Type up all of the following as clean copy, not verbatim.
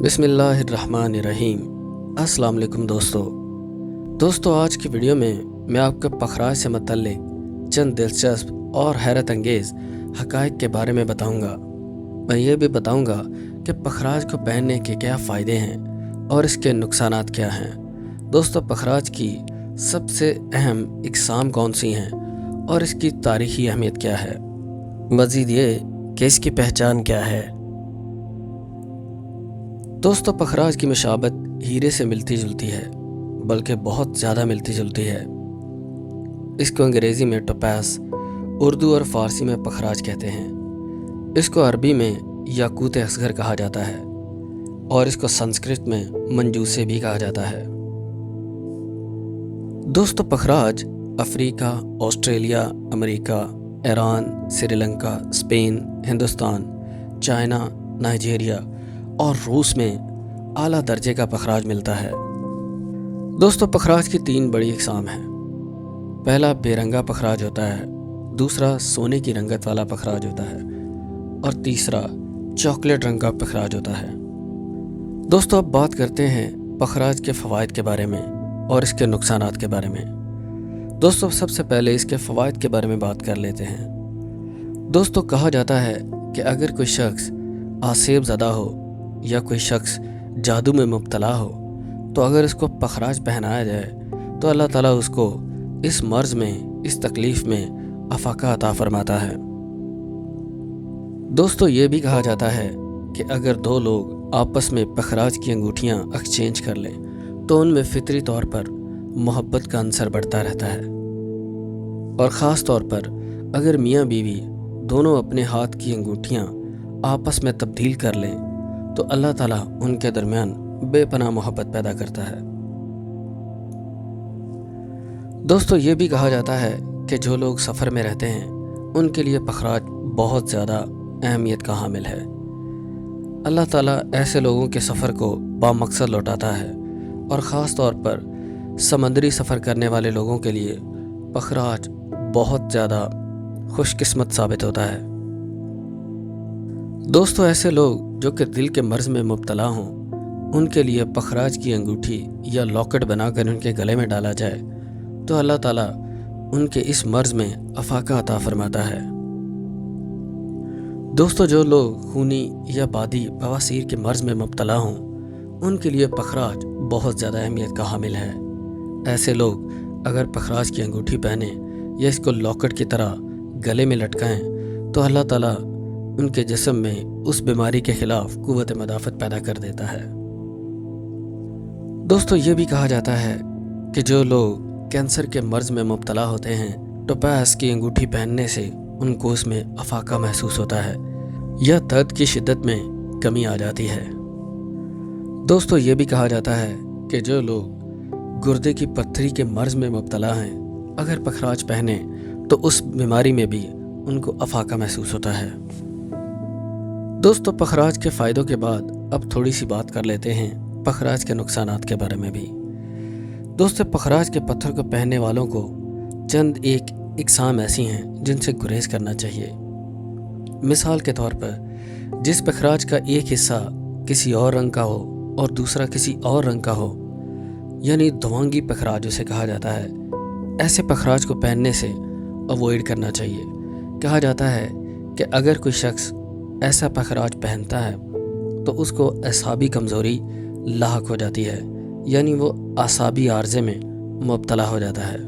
बिस्मिल्लाहिर्रहमानिर्रहीम। अस्सलाम वालेकुम दोस्तों आज की वीडियो में मैं आपको पखराज से मुतल्लिक चंद दिलचस्प और हैरत अंगेज़ हक़ाइक़ के बारे में बताऊंगा। मैं ये भी बताऊंगा कि पखराज को पहनने के क्या फ़ायदे हैं और इसके नुकसानात क्या हैं। दोस्तों, पखराज की सबसे अहम इक़साम कौन सी हैं और इसकी तारीख़ी अहमियत क्या है, मज़ीद ये कि इसकी पहचान क्या है। दोस्तों, पखराज की मशाबत हीरे से मिलती जुलती है, बल्कि बहुत ज़्यादा मिलती जुलती है। इसको अंग्रेज़ी में टोपाज़, उर्दू और फ़ारसी में पखराज कहते हैं। इसको अरबी में याकूत असगर कहा जाता है और इसको संस्कृत में मंजूसे भी कहा जाता है। दोस्तों, पखराज Africa, Australia, America, Iran, Sri Lanka, Spain, Hindustan, China, Nigeria और रूस में आला दर्जे का पखराज मिलता है। दोस्तों, पखराज की 3 बड़ी इक़साम हैं। पहला बेरंगा पखराज होता है, दूसरा सोने की रंगत वाला पखराज होता है और तीसरा चॉकलेट रंग का पखराज होता है। दोस्तों, अब बात करते हैं पखराज के फ़वाइद के बारे में और इसके नुकसानात के बारे में। दोस्तों, सबसे पहले इसके फ़वाइद के बारे में बात कर लेते हैं। दोस्तों, कहा जाता है कि अगर कोई शख्स आसेब ज़दा हो या कोई शख्स जादू में मुब्तला हो, तो अगर इसको पखराज पहनाया जाए तो अल्लाह ताला उसको इस मर्ज़ में, इस तकलीफ़ में अफ़ाका अता फ़रमाता है। दोस्तों, ये भी कहा जाता है कि अगर 2 लोग आपस में पखराज की अंगूठियाँ एक्सचेंज कर लें तो उनमें फ़ितरी तौर पर मोहब्बत का अंसर बढ़ता रहता है। और ख़ास तौर पर अगर मियाँ बीवी दोनों अपने हाथ की अंगूठियाँ आपस में तब्दील कर लें तो अल्लाह ताला उनके दरमियान बेपनाह मोहब्बत पैदा करता है। दोस्तों, ये भी कहा जाता है कि जो लोग सफ़र में रहते हैं उनके लिए पखराज बहुत ज़्यादा अहमियत का हामिल है। अल्लाह ताला ऐसे लोगों के सफ़र को बामकसद लौटाता है और ख़ास तौर पर समंदरी सफ़र करने वाले लोगों के लिए पखराज बहुत ज़्यादा खुशकिस्मत साबित होता है। दोस्तों, ऐसे लोग जो कि दिल के मर्ज़ में मुब्तला हों, उनके लिए पखराज की अंगूठी या लॉकेट बनाकर उनके गले में डाला जाए तो अल्लाह ताला उनके इस मर्ज़ में अफ़ाका अता फ़रमाता है। दोस्तों, जो लोग खूनी या बादी बवासीर के मर्ज़ में मुब्तला हों, उनके लिए पखराज बहुत ज़्यादा अहमियत का हामिल है। ऐसे लोग अगर पखराज की अंगूठी पहने या इसको लॉकेट की तरह गले में लटकाएं तो अल्लाह ताला उनके जिस्म में उस बीमारी के ख़िलाफ़ क़ुव्वत मदाफ़त पैदा कर देता है। दोस्तों, ये भी कहा जाता है कि जो लोग कैंसर के मर्ज़ में मुब्तला होते हैं, टोपाज़ की अंगूठी पहनने से उनको उसमें अफ़ाका महसूस होता है या दर्द की शिद्दत में कमी आ जाती है। दोस्तों, ये भी कहा जाता है कि जो लोग गुर्दे की पत्थरी के मर्ज़ में मुब्तला हैं, अगर पखराज पहने तो उस बीमारी में भी उनको अफ़ाका महसूस होता है। दोस्तों, पखराज के फ़ायदों के बाद अब थोड़ी सी बात कर लेते हैं पखराज के नुकसानात के बारे में भी। दोस्तों, पखराज के पत्थर को पहनने वालों को चंद एक इक़साम ऐसी हैं जिनसे गुरेज करना चाहिए। मिसाल के तौर पर जिस पखराज का एक हिस्सा किसी और रंग का हो और दूसरा किसी और रंग का हो, यानी दवांगी पखराज उसे कहा जाता है, ऐसे पखराज को पहनने से अवॉइड करना चाहिए। कहा जाता है कि अगर कोई शख्स ऐसा पखराज पहनता है तो उसको असाबी कमज़ोरी लाहक हो जाती है, यानी वो आसाबी आर्ज़े में मुब्तला हो जाता है।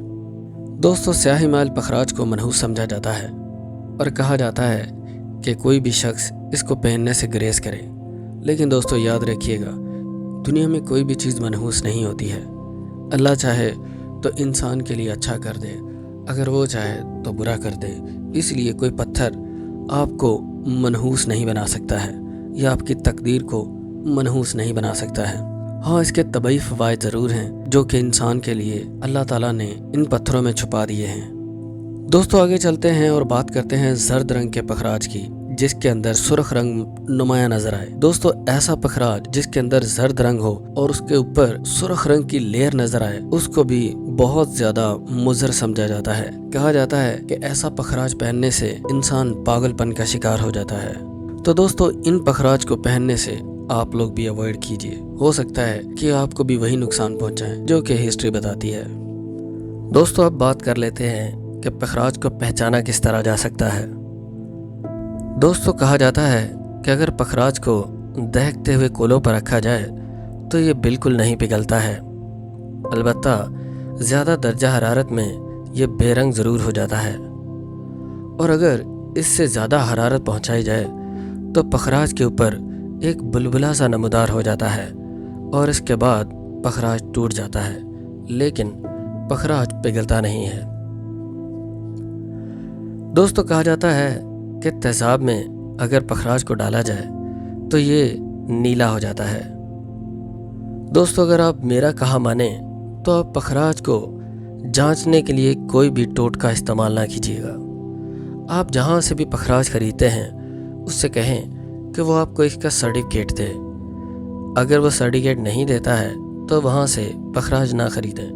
दोस्तों, स्याही माइल पखराज को मनहूस समझा जाता है और कहा जाता है कि कोई भी शख्स इसको पहनने से गुरेज करे। लेकिन दोस्तों, याद रखिएगा, दुनिया में कोई भी चीज़ मनहूस नहीं होती है। अल्लाह चाहे तो इंसान के लिए अच्छा कर दे, अगर वो चाहे तो बुरा कर दे। इसलिए कोई पत्थर आपको मनहूस नहीं बना सकता है या आपकी तकदीर को मनहूस नहीं बना सकता है। हाँ, इसके तबई फ़वाइद ज़रूर हैं जो कि इंसान के लिए अल्लाह ताला ने इन पत्थरों में छुपा दिए हैं। दोस्तों, आगे चलते हैं और बात करते हैं जर्द रंग के पखराज की, जिसके अंदर सुर्ख रंग नुमाया नजर आए। दोस्तों, ऐसा पखराज जिसके अंदर जर्द रंग हो और उसके ऊपर सुर्ख रंग की लेयर नजर आए, उसको भी बहुत ज्यादा मुज़र समझा जाता है। कहा जाता है कि ऐसा पखराज पहनने से इंसान पागलपन का शिकार हो जाता है। तो दोस्तों, इन पखराज को पहनने से आप लोग भी अवॉइड कीजिए। हो सकता है कि आपको भी वही नुकसान पहुंचाए जो कि हिस्ट्री बताती है। दोस्तों अब बात कर लेते हैं कि पखराज को पहचाना किस तरह जा सकता है। दोस्तों कहा जाता है कि अगर पखराज को दहकते हुए कोलों पर रखा जाए तो ये बिल्कुल नहीं पिघलता है। अलबत्ता ज़्यादा दर्जा हरारत में ये बेरंग ज़रूर हो जाता है, और अगर इससे ज़्यादा हरारत पहुंचाई जाए तो पखराज के ऊपर एक बुलबुला सा नमूदार हो जाता है और इसके बाद पखराज टूट जाता है, लेकिन पखराज पिघलता नहीं है। दोस्तों कहा जाता है कि तेज़ाब में अगर पखराज को डाला जाए तो ये नीला हो जाता है। दोस्तों अगर आप मेरा कहा माने तो आप पखराज को जांचने के लिए कोई भी टोटका इस्तेमाल ना कीजिएगा। आप जहां से भी पखराज खरीदते हैं उससे कहें कि वो आपको इसका सर्टिफिकेट दे। अगर वो सर्टिफिकेट नहीं देता है तो वहां से पखराज ना खरीदें।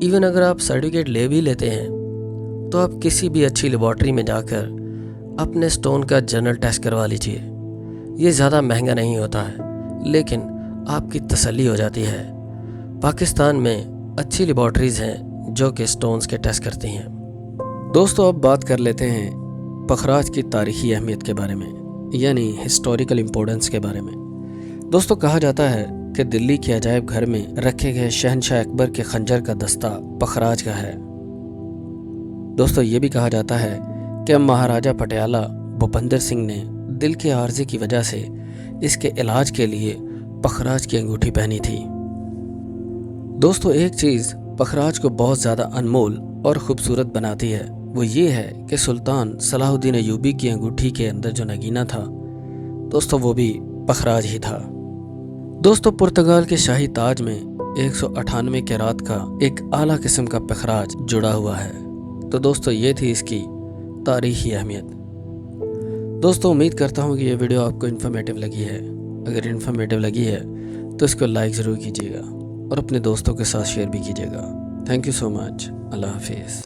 इवन अगर आप सर्टिफिकेट ले भी लेते हैं तो आप किसी भी अच्छी लेबॉर्ट्री में जाकर अपने स्टोन का जनरल टेस्ट करवा लीजिए। ये ज़्यादा महंगा नहीं होता है, लेकिन आपकी तसल्ली हो जाती है। पाकिस्तान में अच्छी लेबॉर्ट्रीज़ हैं जो कि स्टोन्स के टेस्ट करती हैं। दोस्तों अब बात कर लेते हैं पखराज की तारीख़ी अहमियत के बारे में, यानी हिस्टोरिकल इम्पोर्टेंस के बारे में। दोस्तों कहा जाता है कि दिल्ली के अजायब घर में रखे गए शहनशाह अकबर के खंजर का दस्ता पखराज का है। दोस्तों ये भी कहा जाता है कि महाराजा पटियाला भूपेंद्र सिंह ने दिल के आर्जे की वजह से इसके इलाज के लिए पखराज की अंगूठी पहनी थी। दोस्तों एक चीज़ पखराज को बहुत ज़्यादा अनमोल और ख़ूबसूरत बनाती है, वो ये है कि सुल्तान सलाहुद्दीन अय्यूबी की अंगूठी के अंदर जो नगीना था दोस्तों वो भी पखराज ही था। दोस्तों पुर्तगाल के शाही ताज में 198 कैरात का एक आला किस्म का पखराज जुड़ा हुआ है। तो दोस्तों ये थी इसकी तारीख़ी अहमियत। दोस्तों उम्मीद करता हूँ कि ये वीडियो आपको इन्फॉर्मेटिव लगी है। अगर इन्फॉर्मेटिव लगी है तो इसको लाइक ज़रूर कीजिएगा और अपने दोस्तों के साथ शेयर भी कीजिएगा। Thank you so much. अल्लाह हाफिज़।